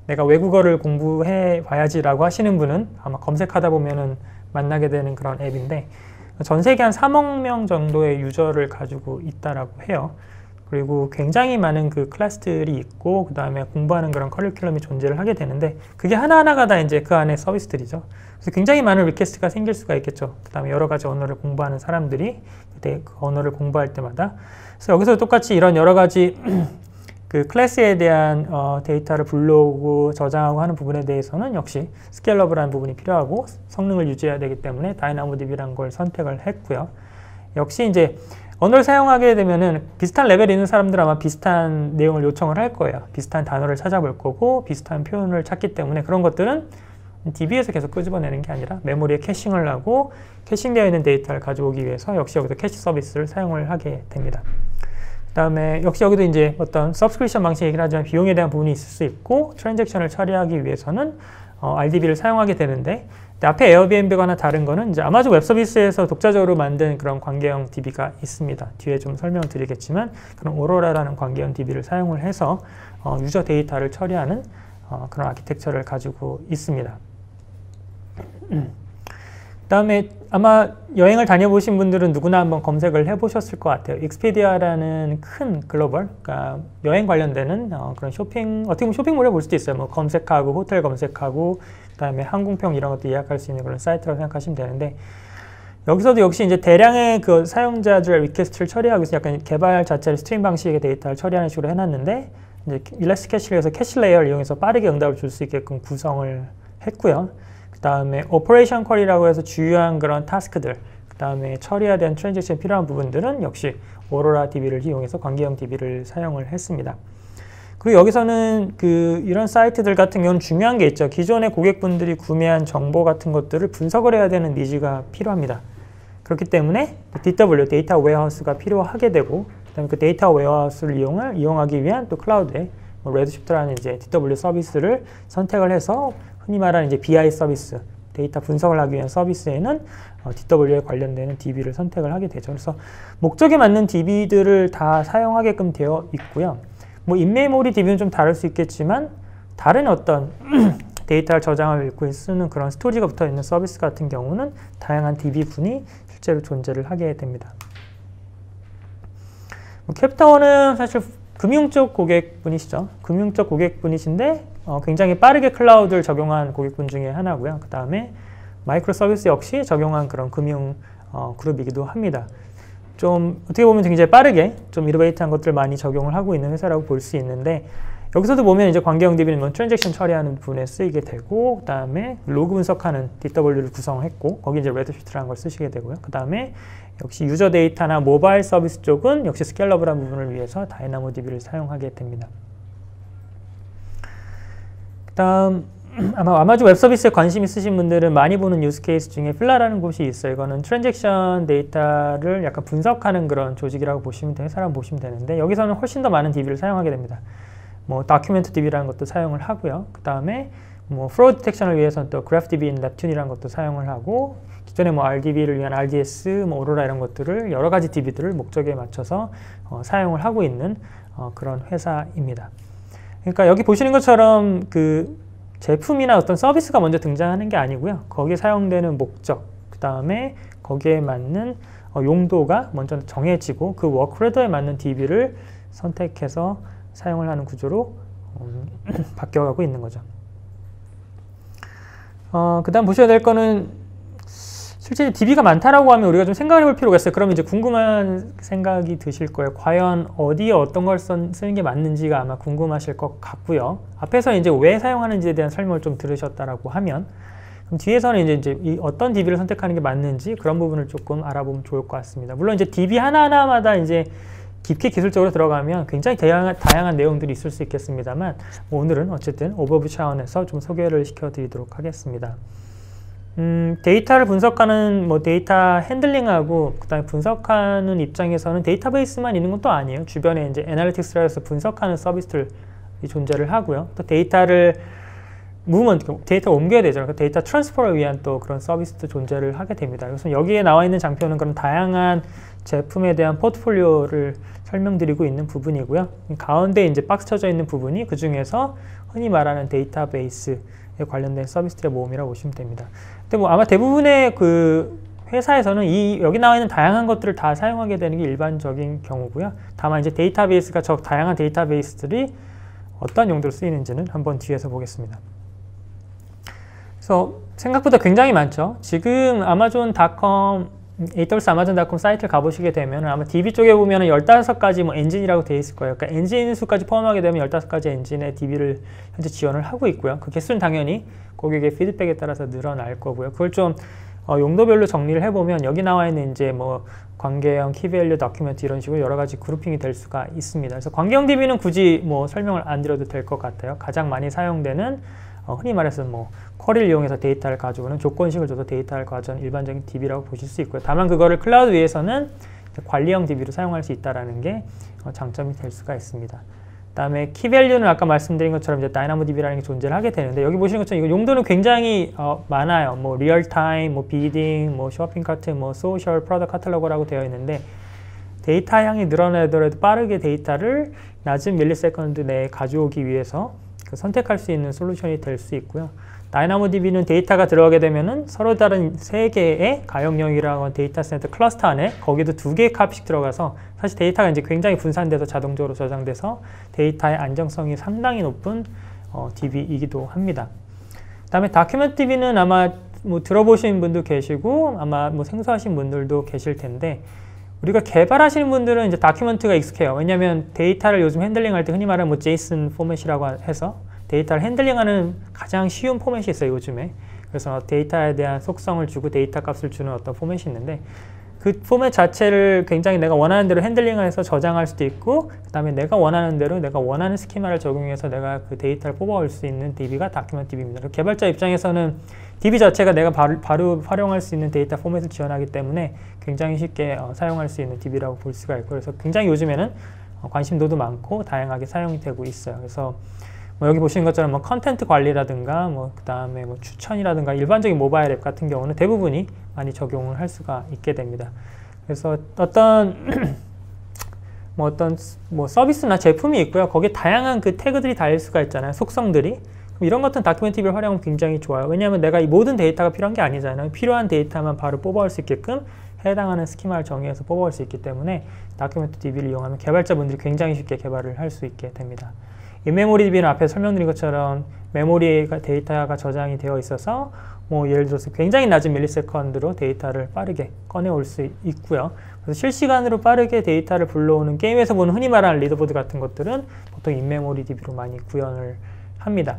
내가 외국어를 공부해 봐야지라고 하시는 분은 아마 검색하다 보면은 만나게 되는 그런 앱인데 전 세계 한 3억 명 정도의 유저를 가지고 있다라고 해요. 그리고 굉장히 많은 그 클래스들이 있고 그 다음에 공부하는 그런 커리큘럼이 존재를 하게 되는데 그게 하나하나가 다 이제 그 안에 서비스들이죠. 그래서 굉장히 많은 리퀘스트가 생길 수가 있겠죠. 그 다음에 여러 가지 언어를 공부하는 사람들이 그 언어를 공부할 때마다 그래서 여기서 똑같이 이런 여러 가지 그 클래스에 대한 데이터를 불러오고 저장하고 하는 부분에 대해서는 역시 스케일러블한 부분이 필요하고 성능을 유지해야 되기 때문에 다이나모DB라는 걸 선택을 했고요. 역시 이제 언어를 사용하게 되면은 비슷한 레벨에 있는 사람들은 아마 비슷한 내용을 요청을 할 거예요. 비슷한 단어를 찾아볼 거고 비슷한 표현을 찾기 때문에 그런 것들은 DB에서 계속 끄집어내는 게 아니라 메모리에 캐싱을 하고 캐싱되어 있는 데이터를 가져오기 위해서 역시 여기서 캐시 서비스를 사용을 하게 됩니다. 그 다음에 역시 여기도 이제 어떤 서브스크립션 방식 얘기를 하지만 비용에 대한 부분이 있을 수 있고 트랜잭션을 처리하기 위해서는 RDB를 사용하게 되는데, 앞에 에어비앤비가 하나 다른 거는 이제 아마존 웹 서비스에서 독자적으로 만든 그런 관계형 DB가 있습니다. 뒤에 좀 설명을 드리겠지만 그런 오로라라는 관계형 DB를 사용을 해서 유저 데이터를 처리하는 그런 아키텍처를 가지고 있습니다. 그다음에 아마 여행을 다녀보신 분들은 누구나 한번 검색을 해보셨을 것 같아요. 익스피디아라는 큰 글로벌, 그러니까 여행 관련되는 그런 쇼핑, 어떻게 보면 쇼핑몰에 볼 수도 있어요. 뭐 검색하고 호텔 검색하고 그다음에 항공편 이런 것도 예약할 수 있는 그런 사이트라고 생각하시면 되는데, 여기서도 역시 이제 대량의 그 사용자들의 리퀘스트를 처리하기 위해서 약간 개발 자체를 스트림 방식의 데이터를 처리하는 식으로 해놨는데, 이제 일라스틱 캐시를 해서 캐시 레이어를 이용해서 빠르게 응답을 줄 수 있게끔 구성을 했고요. 그 다음에 오퍼레이션 쿼리라고 해서 주요한 그런 타스크들, 그 다음에 처리해야 되는 트랜잭션 필요한 부분들은 역시 오로라 DB를 이용해서 관계형 DB를 사용을 했습니다. 그리고 여기서는 이런 사이트들 같은 경우는 중요한 게 있죠. 기존의 고객분들이 구매한 정보 같은 것들을 분석을 해야 되는 니즈가 필요합니다. 그렇기 때문에 DW, 데이터 웨어하우스가 필요하게 되고, 그다음에 그 데이터 웨어하우스를 이용하기 위한 또 클라우드에 레드시프트라는 이제 DW 서비스를 선택을 해서 흔히 말하는 이제 BI 서비스, 데이터 분석을 하기 위한 서비스에는 DW에 관련되는 DB를 선택을 하게 되죠. 그래서 목적에 맞는 DB들을 다 사용하게끔 되어 있고요. 뭐 인메모리 DB는 좀 다를 수 있겠지만 다른 어떤 데이터를 저장을 읽고 쓰는 그런 스토리가 붙어 있는 서비스 같은 경우는 다양한 DB군이 실제로 존재를 하게 됩니다. 캡타원은 사실 금융 쪽 고객분이시죠. 금융 쪽 고객분이신데 굉장히 빠르게 클라우드를 적용한 고객분 중에 하나고요. 그 다음에 마이크로 서비스 역시 적용한 그런 금융 그룹이기도 합니다. 좀 어떻게 보면 굉장히 빠르게 좀 이노베이트한 것들을 많이 적용을 하고 있는 회사라고 볼 수 있는데, 여기서도 보면 이제 관계형 DB는 뭐 트랜잭션 처리하는 부분에 쓰이게 되고, 그 다음에 로그 분석하는 DW를 구성했고, 거기 이제 레드시프트라는 걸 쓰시게 되고요. 그 다음에 역시 유저 데이터나 모바일 서비스 쪽은 역시 스케일러블한 부분을 위해서 다이나모DB를 사용하게 됩니다. 그 다음 아마 아마존 웹 서비스에 관심 있으신 분들은 많이 보는 유스 케이스 중에 필라라는 곳이 있어요. 이거는 트랜잭션 데이터를 약간 분석하는 그런 조직이라고 보시면 회사라고 보시면 되는데, 여기서는 훨씬 더 많은 DB를 사용하게 됩니다. 뭐 다큐멘트 DB라는 것도 사용을 하고요. 그 다음에 뭐 프로드 디텍션을 위해서는 또 그래프DB 넵튠이라는 것도 사용을 하고, 기존에 뭐 RDB를 위한 RDS, 뭐 오로라 이런 것들을 여러 가지 DB들을 목적에 맞춰서 사용을 하고 있는 그런 회사입니다. 그러니까 여기 보시는 것처럼 그 제품이나 어떤 서비스가 먼저 등장하는 게 아니고요. 거기에 사용되는 목적, 그 다음에 거기에 맞는 용도가 먼저 정해지고 그 워크로드에 맞는 DB를 선택해서 사용을 하는 구조로 바뀌어가고 있는 거죠. 그 다음 보셔야 될 거는, 실제 DB가 많다라고 하면 우리가 좀 생각해 볼 필요가 있어요. 그러면 이제 궁금한 생각이 드실 거예요. 과연 어디에 어떤 걸 쓰는 게 맞는지가 아마 궁금하실 것 같고요. 앞에서 이제 왜 사용하는지에 대한 설명을 좀 들으셨다라고 하면, 그럼 뒤에서는 이제 이 어떤 DB를 선택하는 게 맞는지 그런 부분을 조금 알아보면 좋을 것 같습니다. 물론 이제 DB 하나하나마다 이제 깊게 기술적으로 들어가면 굉장히 다양한 내용들이 있을 수 있겠습니다만, 오늘은 어쨌든 오버뷰 차원에서 좀 소개를 시켜드리도록 하겠습니다. 데이터를 분석하는 뭐 데이터 핸들링하고 그다음에 분석하는 입장에서는 데이터베이스만 있는 건 또 아니에요. 주변에 이제 애널리틱스라 해서 분석하는 서비스들이 존재를 하고요. 또 데이터를 데이터 옮겨야 되잖아요. 데이터 트랜스퍼를 위한 또 그런 서비스도 존재를 하게 됩니다. 그래서 여기에 나와 있는 장표는 그런 다양한 제품에 대한 포트폴리오를 설명드리고 있는 부분이고요. 가운데 이제 박스 쳐져 있는 부분이 그 중에서 흔히 말하는 데이터베이스에 관련된 서비스들의 모음이라고 보시면 됩니다. 근데 뭐 아마 대부분의 그 회사에서는 여기 나와 있는 다양한 것들을 다 사용하게 되는 게 일반적인 경우고요. 다만 이제 데이터베이스가 다양한 데이터베이스들이 어떤 용도로 쓰이는지는 한번 뒤에서 보겠습니다. 그래서 생각보다 굉장히 많죠. 지금 아마존.com, AWS 아마존.com 사이트를 가보시게 되면 아마 DB 쪽에 보면 15가지 뭐 엔진이라고 되어 있을 거예요. 그러니까 엔진 수까지 포함하게 되면 15가지 엔진의 DB를 현재 지원을 하고 있고요. 그 개수는 당연히 고객의 피드백에 따라서 늘어날 거고요. 그걸 좀 용도별로 정리를 해보면 여기 나와 있는 이제 뭐 관계형, 키밸류, 다큐멘트 이런 식으로 여러 가지 그룹핑이 될 수가 있습니다. 그래서 관계형 DB는 굳이 뭐 설명을 안 드려도 될 것 같아요. 가장 많이 사용되는 흔히 말해서 뭐 쿼리를 이용해서 데이터를 가져오는, 조건식을 줘서 데이터를 가져오는 일반적인 DB라고 보실 수 있고요. 다만 그거를 클라우드 위에서는 관리형 DB로 사용할 수 있다는 게 장점이 될 수가 있습니다. 그다음에 키밸류는 아까 말씀드린 것처럼 이제 DynamoDB라는 게 존재를 하게 되는데 여기 보시는 것처럼 이거 용도는 굉장히 많아요. 뭐 리얼타임, 뭐 비딩, 뭐 쇼핑 카트, 뭐 소셜 프로덕트 카탈로그라고 되어 있는데 데이터 양이 늘어나더라도 빠르게 데이터를 낮은 밀리세컨드 내에 가져오기 위해서 선택할 수 있는 솔루션이 될 수 있고요. DynamoDB는 데이터가 들어가게 되면은 서로 다른 3개의 가용령이라고 하는 데이터 센터 클러스터 안에 거기도 2개의 카피씩 들어가서 사실 데이터가 이제 굉장히 분산돼서 자동적으로 저장돼서 데이터의 안정성이 상당히 높은 DB이기도 합니다. 그다음에 다큐멘트DB는 아마 뭐 들어보신 분도 계시고 아마 뭐 생소하신 분들도 계실 텐데 우리가 개발하시는 분들은 이제 다큐멘트가 익숙해요. 왜냐하면 데이터를 요즘 핸들링할 때 흔히 말하는 뭐 JSON 포맷이라고 해서 데이터를 핸들링하는 가장 쉬운 포맷이 있어요, 요즘에. 그래서 데이터에 대한 속성을 주고 데이터 값을 주는 어떤 포맷이 있는데 그 포맷 자체를 굉장히 내가 원하는 대로 핸들링해서 저장할 수도 있고 그 다음에 내가 원하는 대로 내가 원하는 스키마를 적용해서 내가 그 데이터를 뽑아올 수 있는 DB가 다큐멘트 DB입니다. 개발자 입장에서는 DB 자체가 내가 바로 활용할 수 있는 데이터 포맷을 지원하기 때문에 굉장히 쉽게 사용할 수 있는 DB라고 볼 수가 있고 그래서 굉장히 요즘에는 관심도도 많고 다양하게 사용이 되고 있어요. 그래서 뭐 여기 보시는 것처럼 뭐 컨텐트 관리라든가 뭐 그다음에 뭐 추천이라든가 일반적인 모바일 앱 같은 경우는 대부분이 많이 적용을 할 수가 있게 됩니다. 그래서 어떤 서비스나 제품이 있고요. 거기에 다양한 그 태그들이 달릴 수가 있잖아요. 속성들이. 이런 것들은 다큐멘트 DB를 활용하면 굉장히 좋아요. 왜냐하면 내가 이 모든 데이터가 필요한 게 아니잖아요. 필요한 데이터만 바로 뽑아올 수 있게끔 해당하는 스키마를 정의해서 뽑아올 수 있기 때문에 다큐멘트 DB를 이용하면 개발자분들이 굉장히 쉽게 개발을 할 수 있게 됩니다. 인메모리 DB는 앞에 설명드린 것처럼 메모리가 데이터가 저장이 되어 있어서 뭐 예를 들어서 굉장히 낮은 밀리세컨드로 데이터를 빠르게 꺼내올 수 있고요. 그래서 실시간으로 빠르게 데이터를 불러오는 게임에서 보는 흔히 말하는 리더보드 같은 것들은 보통 인메모리 DB로 많이 구현을 합니다.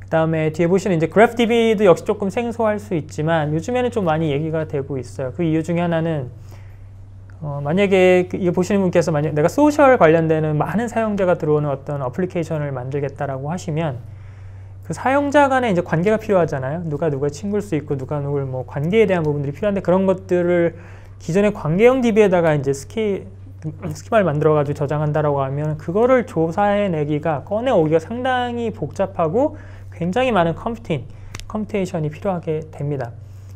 그 다음에 뒤에 보시는 이제 GraphDB도 역시 조금 생소할 수 있지만 요즘에는 좀 많이 얘기가 되고 있어요. 그 이유 중에 하나는 만약에 이거 보시는 분께서 만약 내가 소셜 관련되는 많은 사용자가 들어오는 어떤 어플리케이션을 만들겠다라고 하시면 그 사용자 간에 이제 관계가 필요하잖아요. 누가 누가 친구일 수 있고 누가 누굴 뭐 관계에 대한 부분들이 필요한데 그런 것들을 기존의 관계형 DB에다가 이제 스키마를 만들어가지고 저장한다라고 하면 그거를 조사해내기가 꺼내오기가 상당히 복잡하고 굉장히 많은 컴퓨테이션이 필요하게 됩니다.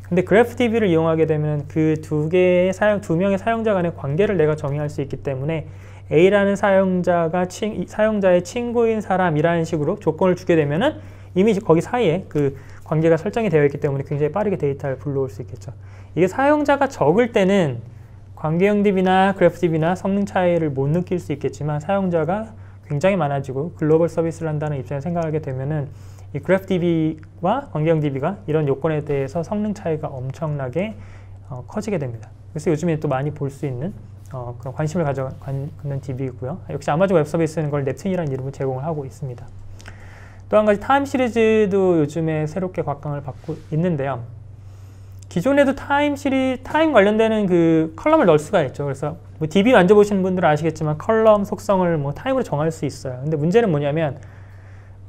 근데 GraphDB를 이용하게 되면 그 두 명의 사용자 간의 관계를 내가 정의할 수 있기 때문에 A라는 사용자가 사용자의 친구인 사람이라는 식으로 조건을 주게 되면은 이미 거기 사이에 그 관계가 설정이 되어 있기 때문에 굉장히 빠르게 데이터를 불러올 수 있겠죠. 이게 사용자가 적을 때는 관계형 DB나 GraphDB나 성능 차이를 못 느낄 수 있겠지만 사용자가 굉장히 많아지고 글로벌 서비스를 한다는 입장에서 생각하게 되면은 이 GraphDB와 관계형 DB가 이런 요건에 대해서 성능 차이가 엄청나게 커지게 됩니다. 그래서 요즘에 또 많이 볼 수 있는 그런 관심을 갖는 DB이고요. 역시 아마존 웹 서비스는 그걸 넵튠이라는 이름을 제공을 하고 있습니다. 또 한 가지 타임 시리즈도 요즘에 새롭게 곽강을 받고 있는데요. 기존에도 타임 관련되는 그 컬럼을 넣을 수가 있죠. 그래서 뭐 DB 만져보시는 분들은 아시겠지만 컬럼 속성을 뭐 타임으로 정할 수 있어요. 근데 문제는 뭐냐면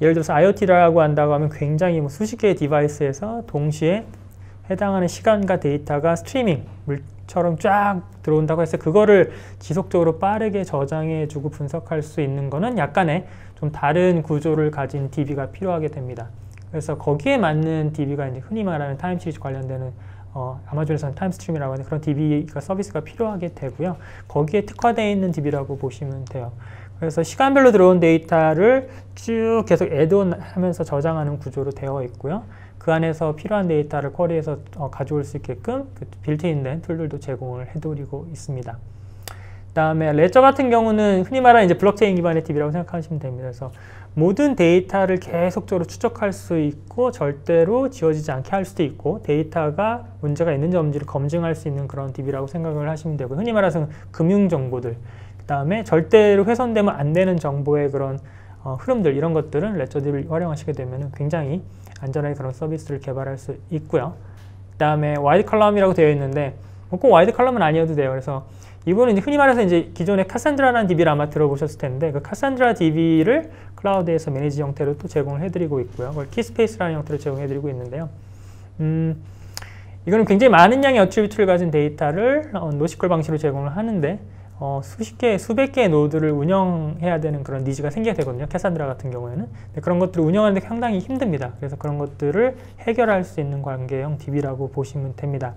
예를 들어서 IoT라고 한다고 하면 굉장히 뭐 수십 개의 디바이스에서 동시에 해당하는 시간과 데이터가 스트리밍처럼 쫙 들어온다고 해서 그거를 지속적으로 빠르게 저장해주고 분석할 수 있는 거는 약간의 좀 다른 구조를 가진 DB가 필요하게 됩니다. 그래서 거기에 맞는 DB가 이제 흔히 말하는 타임 시리즈 관련되는 아마존에서는 타임스트림이라고 하는 그런 DB가 서비스가 필요하게 되고요. 거기에 특화되어 있는 DB라고 보시면 돼요. 그래서 시간별로 들어온 데이터를 쭉 계속 애드온 하면서 저장하는 구조로 되어 있고요. 그 안에서 필요한 데이터를 쿼리해서 가져올 수 있게끔 그 빌트인된 툴들도 제공을 해드리고 있습니다. 그 다음에 레저 같은 경우는 흔히 말하는 이제 블록체인 기반의 DB라고 생각하시면 됩니다. 그래서 모든 데이터를 계속적으로 추적할 수 있고 절대로 지워지지 않게 할 수도 있고 데이터가 문제가 있는지 없는지를 검증할 수 있는 그런 DB라고 생각을 하시면 되고 흔히 말해서 금융정보들 그 다음에 절대로 훼손되면 안 되는 정보의 그런 흐름들 이런 것들은 레저 DB를 활용하시게 되면 굉장히 안전하게 그런 서비스를 개발할 수 있고요. 그 다음에 와이드 컬럼이라고 되어 있는데 꼭 와이드 컬럼은 아니어도 돼요. 그래서 이거는 이제 흔히 말해서 이제 기존의 카산드라라는 DB를 아마 들어보셨을 텐데 그 카산드라 DB를 클라우드에서 매니지 형태로 또 제공을 해드리고 있고요. 그걸 키스페이스라는 형태로 제공해드리고 있는데요. 이거는 굉장히 많은 양의 어트리뷰트를 가진 데이터를 노시컬 방식으로 제공을 하는데 수십 개, 수백 개의 노드를 운영해야 되는 그런 니즈가 생겨야 되거든요. 캐산드라 같은 경우에는. 근데 그런 것들을 운영하는 데 상당히 힘듭니다. 그래서 그런 것들을 해결할 수 있는 관계형 DB라고 보시면 됩니다.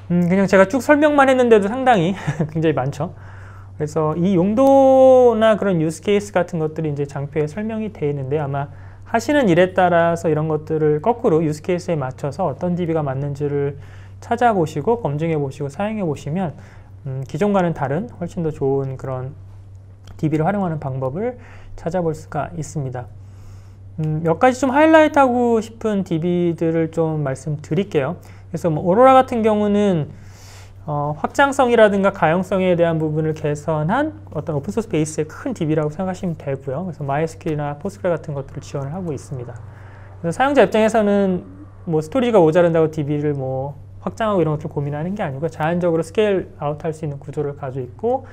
그냥 제가 쭉 설명만 했는데도 상당히 굉장히 많죠. 그래서 이 용도나 그런 유스 케이스 같은 것들이 이제 장표에 설명이 되어 있는데, 아마 하시는 일에 따라서 이런 것들을 거꾸로 유스 케이스에 맞춰서 어떤 DB가 맞는지를 찾아보시고 검증해 보시고 사용해 보시면 기존과는 다른 훨씬 더 좋은 그런 DB를 활용하는 방법을 찾아볼 수가 있습니다. 몇 가지 좀 하이라이트하고 싶은 DB들을 좀 말씀드릴게요. 그래서 뭐 오로라 같은 경우는 확장성이라든가 가용성에 대한 부분을 개선한 어떤 오픈소스 베이스의 큰 DB라고 생각하시면 되고요. 그래서 MySQL이나 포스트그레 같은 것들을 지원을 하고 있습니다. 그래서 사용자 입장에서는 뭐 스토리지가 모자란다고 DB를 뭐 확장하고 이런 것들 고민하는 게 아니고 자연적으로 스케일 아웃 할 수 있는 구조를 가지고 있고,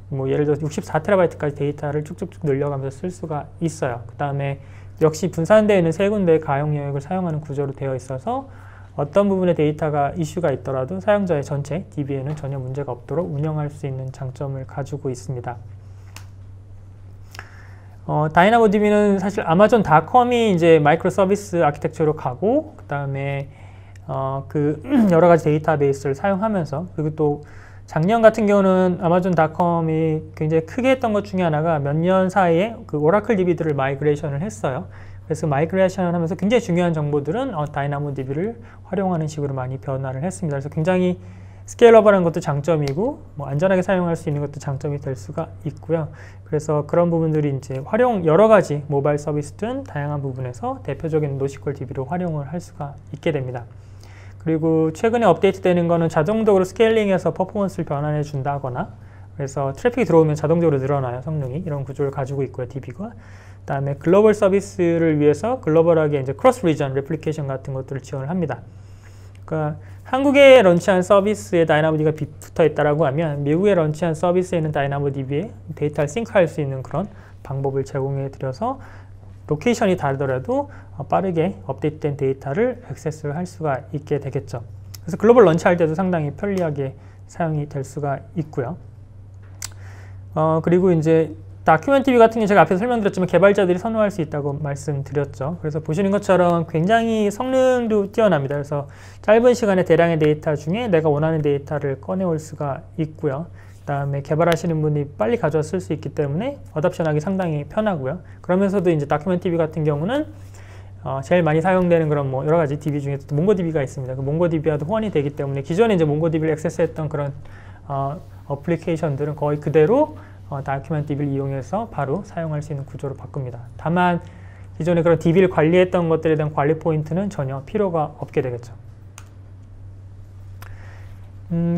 뭐 예를 들어서 64TB까지 데이터를 쭉쭉쭉 늘려가면서 쓸 수가 있어요. 그 다음에 역시 분산되어 있는 세 군데의 가용 영역을 사용하는 구조로 되어 있어서 어떤 부분의 데이터가 이슈가 있더라도 사용자의 전체 DB에는 전혀 문제가 없도록 운영할 수 있는 장점을 가지고 있습니다. 다이나모DB는 사실 아마존닷컴이 이제 마이크로 서비스 아키텍처로 가고, 그 다음에 그 여러 가지 데이터베이스를 사용하면서, 그리고 또 작년 같은 경우는 아마존닷컴이 굉장히 크게 했던 것 중에 하나가 몇 년 사이에 그 오라클 DB들을 마이그레이션을 했어요. 그래서 마이그레이션을 하면서 굉장히 중요한 정보들은 다이나모DB를 활용하는 식으로 많이 변화를 했습니다. 그래서 굉장히 스케일러블한 것도 장점이고, 뭐 안전하게 사용할 수 있는 것도 장점이 될 수가 있고요. 그래서 그런 부분들이 이제 여러 가지 모바일 서비스든 다양한 부분에서 대표적인 노시퀄 DB로 활용을 할 수가 있게 됩니다. 그리고 최근에 업데이트되는 거는 자동적으로 스케일링해서 퍼포먼스를 변환해 준다거나, 그래서 트래픽이 들어오면 자동적으로 늘어나요, 성능이. 이런 구조를 가지고 있고요, DB가. 그다음에 글로벌 서비스를 위해서 글로벌하게 이제 크로스 리전 레플리케이션 같은 것들을 지원을 합니다. 그러니까 한국에 런치한 서비스에 다이나모DB가 붙어 있다라고 하면 미국에 런치한 서비스에 있는 다이나모DB에 데이터를 싱크할 수 있는 그런 방법을 제공해 드려서 로케이션이 다르더라도 빠르게 업데이트된 데이터를 액세스를 할 수가 있게 되겠죠. 그래서 글로벌 런치할 때도 상당히 편리하게 사용이 될 수가 있고요. 그리고 이제 다큐멘TV 같은 게 제가 앞에서 설명드렸지만 개발자들이 선호할 수 있다고 말씀드렸죠. 그래서 보시는 것처럼 굉장히 성능도 뛰어납니다. 그래서 짧은 시간에 대량의 데이터 중에 내가 원하는 데이터를 꺼내올 수가 있고요. 그 다음에 개발하시는 분이 빨리 가져와 쓸 수 있기 때문에 어답션하기 상당히 편하고요. 그러면서도 이제 다큐멘TV 같은 경우는 제일 많이 사용되는 그런 뭐 여러 가지 DB 중에 또 몽고DB가 있습니다. 그 몽고DB와도 호환이 되기 때문에 기존에 이제 몽고DB를 액세스했던 그런 어플리케이션들은 거의 그대로 다큐멘TV를 이용해서 바로 사용할 수 있는 구조로 바꿉니다. 다만 기존에 그런 DB를 관리했던 것들에 대한 관리 포인트는 전혀 필요가 없게 되겠죠.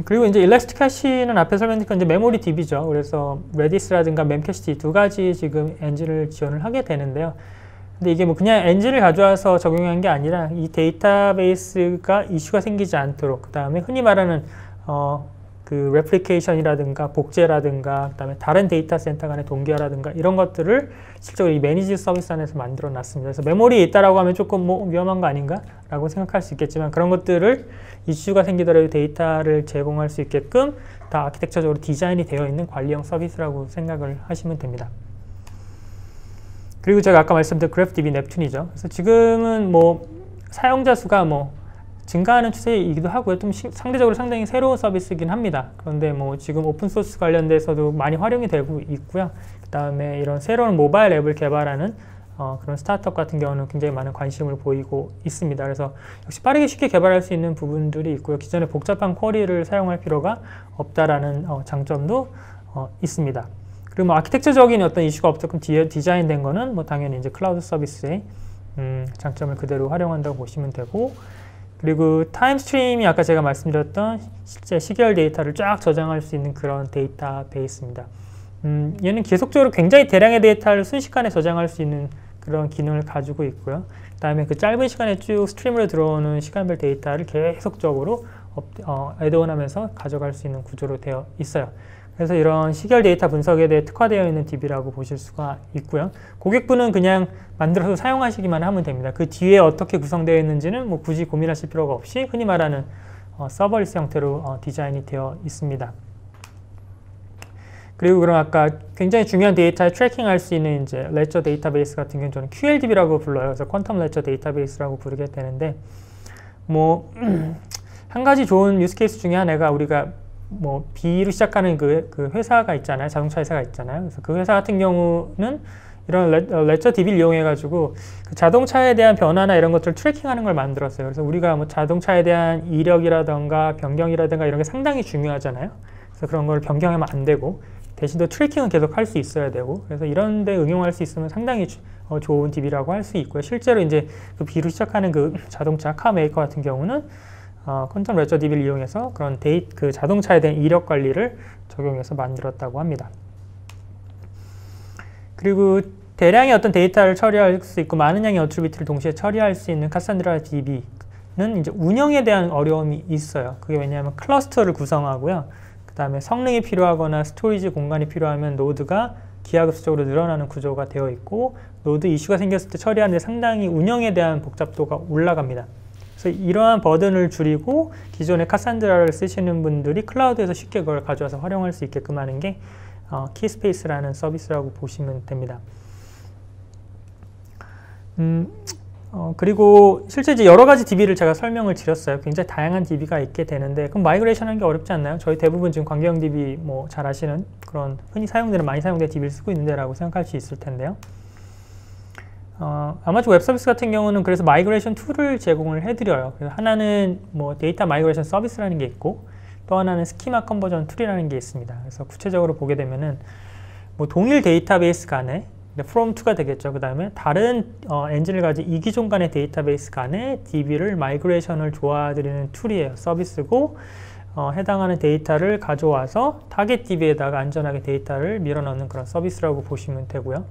그리고 이제 일라스틱캐시는 앞에 설명드린 이제 메모리 DB죠. 그래서 레디스라든가 멤캐시 두 가지 지금 엔진을 지원을 하게 되는데요. 근데 이게 뭐 그냥 엔진을 가져와서 적용한 게 아니라 이 데이터베이스가 이슈가 생기지 않도록, 그 다음에 흔히 말하는 그 레플리케이션이라든가 복제라든가 그다음에 다른 데이터 센터 간의 동기화라든가 이런 것들을 실제로 이 매니지 서비스 안에서 만들어 놨습니다. 그래서 메모리에 있다라고 하면 조금 뭐 위험한 거 아닌가? 라고 생각할 수 있겠지만 그런 것들을 이슈가 생기더라도 데이터를 제공할 수 있게끔 다 아키텍처적으로 디자인이 되어 있는 관리형 서비스라고 생각을 하시면 됩니다. 그리고 제가 아까 말씀드린 그래프DB 넵튠이죠. 그래서 지금은 뭐 사용자 수가 뭐 증가하는 추세이기도 하고요. 좀 상대적으로 상당히 새로운 서비스이긴 합니다. 그런데 뭐 지금 오픈소스 관련돼서도 많이 활용이 되고 있고요. 그 다음에 이런 새로운 모바일 앱을 개발하는 그런 스타트업 같은 경우는 굉장히 많은 관심을 보이고 있습니다. 그래서 역시 빠르게 쉽게 개발할 수 있는 부분들이 있고요. 기존에 복잡한 쿼리를 사용할 필요가 없다라는 장점도 있습니다. 그리고 뭐 아키텍처적인 어떤 이슈가 없게끔 디자인된 거는 뭐 당연히 이제 클라우드 서비스의 장점을 그대로 활용한다고 보시면 되고, 그리고 타임스트림이 아까 제가 말씀드렸던 실제 시계열 데이터를 쫙 저장할 수 있는 그런 데이터베이스입니다. 얘는 계속적으로 굉장히 대량의 데이터를 순식간에 저장할 수 있는 그런 기능을 가지고 있고요. 그 다음에 그 짧은 시간에 쭉 스트림으로 들어오는 시간별 데이터를 계속적으로 애드온하면서 가져갈 수 있는 구조로 되어 있어요. 그래서 이런 시계열 데이터 분석에 대해 특화되어 있는 DB라고 보실 수가 있고요. 고객분은 그냥 만들어서 사용하시기만 하면 됩니다. 그 뒤에 어떻게 구성되어 있는지는 뭐 굳이 고민하실 필요가 없이 흔히 말하는 서버리스 형태로 디자인이 되어 있습니다. 그리고 그럼 아까 굉장히 중요한 데이터를 트래킹할 수 있는 이제 레저 데이터베이스 같은 경우는 저는 QLDB라고 불러요. 그래서 퀀텀 레저 데이터베이스라고 부르게 되는데, 뭐 한 가지 좋은 유스 케이스 중에 하나가 우리가 뭐 B로 시작하는 그 회사가 있잖아요. 자동차 회사가 있잖아요. 그래서 그 회사 같은 경우는 이런 레저 DB를 이용해 가지고 그 자동차에 대한 변화나 이런 것들을 트래킹하는 걸 만들었어요. 그래서 우리가 뭐 자동차에 대한 이력이라던가 변경이라든가 이런 게 상당히 중요하잖아요. 그래서 그런 걸 변경하면 안 되고 대신 또 트래킹은 계속 할 수 있어야 되고, 그래서 이런 데 응용할 수 있으면 상당히 좋은 DB라고 할 수 있고요. 실제로 이제 그 B로 시작하는 그 자동차 카 메이커 같은 경우는 퀀텀 레저 DB를 이용해서 그런 그 자동차에 대한 이력 관리를 적용해서 만들었다고 합니다. 그리고 대량의 어떤 데이터를 처리할 수 있고 많은 양의 어트리뷰트를 동시에 처리할 수 있는 카산드라 DB는 이제 운영에 대한 어려움이 있어요. 그게 왜냐하면 클러스터를 구성하고요. 그 다음에 성능이 필요하거나 스토리지 공간이 필요하면 노드가 기하급수적으로 늘어나는 구조가 되어 있고, 노드 이슈가 생겼을 때 처리하는 데 상당히 운영에 대한 복잡도가 올라갑니다. 그래서 이러한 버든을 줄이고 기존의 카산드라를 쓰시는 분들이 클라우드에서 쉽게 그걸 가져와서 활용할 수 있게끔 하는 게 키스페이스라는 서비스라고 보시면 됩니다. 그리고 실제 이제 여러 가지 DB를 제가 설명을 드렸어요. 굉장히 다양한 DB가 있게 되는데, 그럼 마이그레이션 하는 게 어렵지 않나요? 저희 대부분 지금 관계형 DB 뭐 잘 아시는 그런 흔히 사용되는, 많이 사용되는 DB를 쓰고 있는데 라고 생각할 수 있을 텐데요. 아마존 웹 서비스 같은 경우는 그래서 마이그레이션 툴을 제공을 해드려요. 그래서 하나는 뭐 데이터 마이그레이션 서비스라는 게 있고, 또 하나는 스키마 컨버전 툴이라는 게 있습니다. 그래서 구체적으로 보게 되면은 뭐 동일 데이터베이스 간에 from to가 되겠죠. 그 다음에 다른 엔진을 가진 이기종 간의 데이터베이스 간에 DB를 마이그레이션을 도와드리는 툴이에요. 서비스고, 해당하는 데이터를 가져와서 타겟 DB에다가 안전하게 데이터를 밀어넣는 그런 서비스라고 보시면 되고요.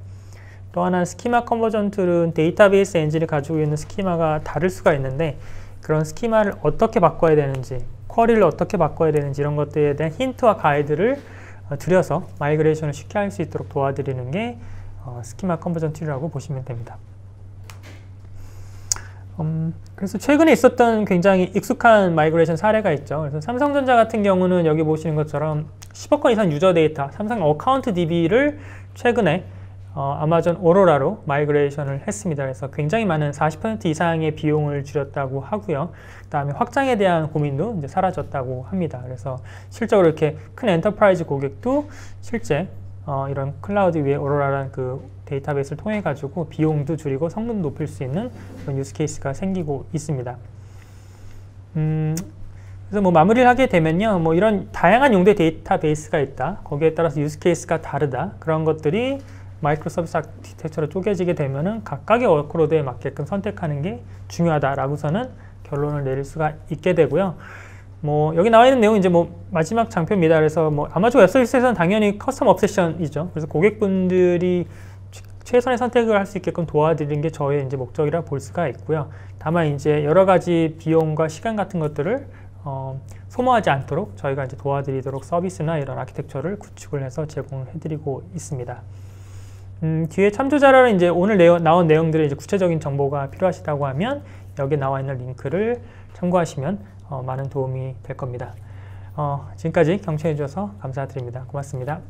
또 하나는 스키마 컨버전 툴은 데이터베이스 엔진이 가지고 있는 스키마가 다를 수가 있는데, 그런 스키마를 어떻게 바꿔야 되는지, 쿼리를 어떻게 바꿔야 되는지 이런 것들에 대한 힌트와 가이드를 드려서 마이그레이션을 쉽게 할 수 있도록 도와드리는 게 스키마 컨버전 툴이라고 보시면 됩니다. 그래서 최근에 있었던 굉장히 익숙한 마이그레이션 사례가 있죠. 그래서 삼성전자 같은 경우는 여기 보시는 것처럼 10억 건 이상 유저 데이터, 삼성 어카운트 DB를 최근에 아마존 오로라로 마이그레이션을 했습니다. 그래서 굉장히 많은 40% 이상의 비용을 줄였다고 하고요. 그 다음에 확장에 대한 고민도 이제 사라졌다고 합니다. 그래서 실적으로 이렇게 큰 엔터프라이즈 고객도 실제 이런 클라우드 위에 오로라라는 그 데이터베이스를 통해 가지고 비용도 줄이고 성능도 높일 수 있는 그런 유스 케이스가 생기고 있습니다. 그래서 뭐 마무리를 하게 되면요, 뭐 이런 다양한 용도의 데이터베이스가 있다, 거기에 따라서 유스 케이스가 다르다, 그런 것들이 마이크로 서비스 아키텍처로 쪼개지게 되면은 각각의 워크로드에 맞게끔 선택하는 게 중요하다라고서는 결론을 내릴 수가 있게 되고요. 뭐 여기 나와 있는 내용은 이제 뭐 마지막 장표입니다. 그래서 뭐 아마존 웹 서비스에서는 당연히 커스텀 옵세션이죠. 그래서 고객분들이 최선의 선택을 할 수 있게끔 도와드리는 게 저의 이제 목적이라 볼 수가 있고요. 다만 이제 여러 가지 비용과 시간 같은 것들을 소모하지 않도록 저희가 이제 도와드리도록 서비스나 이런 아키텍처를 구축을 해서 제공을 해드리고 있습니다. 뒤에 참조 자료는 이제 오늘 나온 내용들의 이제 구체적인 정보가 필요하시다고 하면 여기 나와 있는 링크를 참고하시면 많은 도움이 될 겁니다. 지금까지 경청해 주셔서 감사드립니다. 고맙습니다.